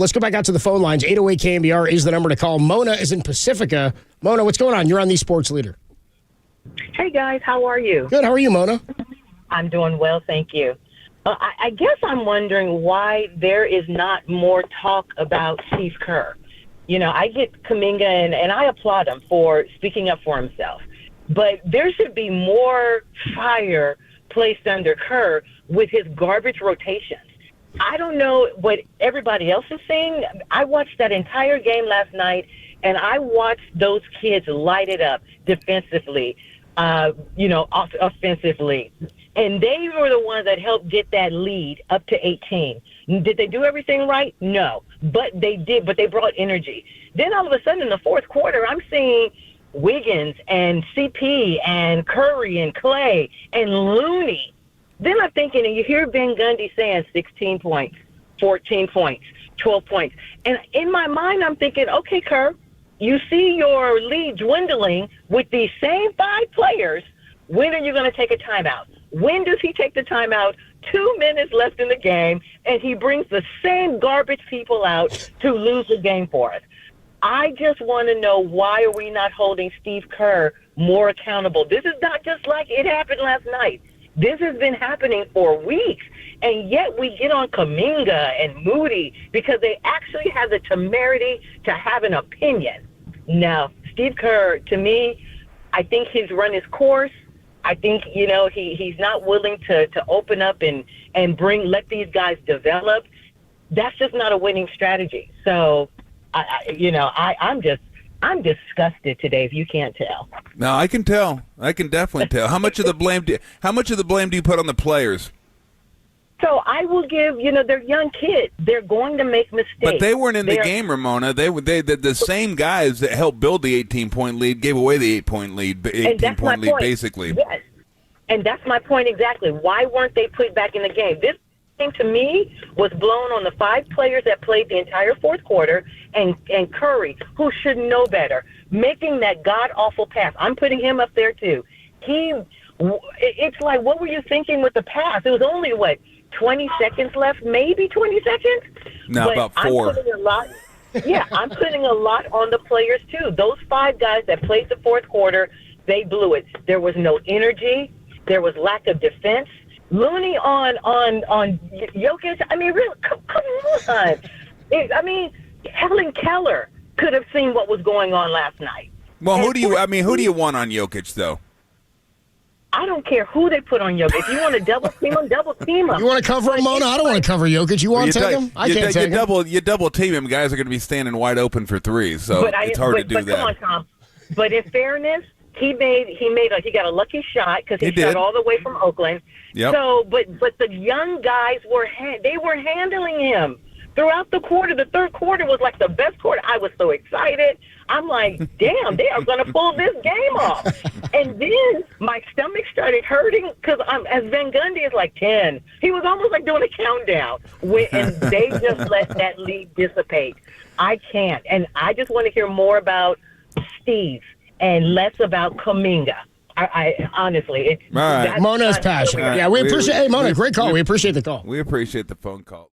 Let's go back out to the phone lines. 808 KMBR is the number to call. Mona is in Pacifica. Mona, what's going on? You're on the Sports Leader. Hey, guys. How are you? Good. How are you, Mona? I'm doing well, thank you. I guess I'm wondering why there is not more talk about Steve Kerr. You know, I get Kuminga, and I applaud him for speaking up for himself. But there should be more fire placed under Kerr with his garbage rotations. I don't know what everybody else is saying. I watched that entire game last night, and I watched those kids light it up defensively, offensively. And they were the ones that helped get that lead up to 18. Did they do everything right? No. But they did, but they brought energy. Then all of a sudden in the fourth quarter, I'm seeing Wiggins and CP and Curry and Clay and Looney. Then I'm thinking, and you hear Van Gundy saying 16 points, 14 points, 12 points. And in my mind, I'm thinking, okay, Kerr, you see your lead dwindling with these same 5 players. When are you going to take a timeout? When does he take the timeout? 2 minutes left in the game, and he brings the same garbage people out to lose the game for us. I just want to know, why are we not holding Steve Kerr more accountable? This is not just like it happened last night. This has been happening for weeks, and yet we get on Kuminga and Moody because they actually have the temerity to have an opinion. Now, Steve Kerr, to me, I think he's run his course. I think, he's not willing to open up and let these guys develop. That's just not a winning strategy. So, I'm disgusted today, if you can't tell. No, I can tell. I can definitely tell. How much of the blame do you put on the players? So I will give, they're young kids. They're going to make mistakes. But they weren't in the game, Ramona. The same guys that helped build the 18-point lead gave away the 8-point lead, 18-point lead, basically. Yes, and that's my point exactly. Why weren't they put back in the game? This game, to me, was blown on the 5 players that played the entire fourth quarter and Curry, who should know better, making that god-awful pass. I'm putting him up there, too. It's like, what were you thinking with the pass? It was only, 20 seconds left, maybe 20 seconds? No, but about 4. I'm putting a lot on the players, too. Those 5 guys that played the fourth quarter, they blew it. There was no energy. There was lack of defense. Looney on Jokic, really, come on. Helen Keller could have seen what was going on last night. Well, who do you want on Jokic, though? I don't care who they put on Jokic. If you want to double team him, double team him. You want to cover him, Mona? I don't want to cover Jokic. You want to take him? I can't take him. You double team him, guys are going to be standing wide open for threes, so it's hard to do that. Come on, Tom. But in fairness, he got a lucky shot because he shot all the way from Oakland. Yep. So, but the young guys were handling him throughout the quarter. The third quarter was like the best quarter. I was so excited. I'm like, damn, they are going to pull this game off. And then my stomach started hurting because as Van Gundy is like 10. He was almost like doing a countdown. And they just let that lead dissipate. I can't. And I just want to hear more about Steve and less about Kuminga. I honestly. All right. Mona's passionate. Yeah, we appreciate. Hey, Mona, great call. We appreciate the call. We appreciate the phone call.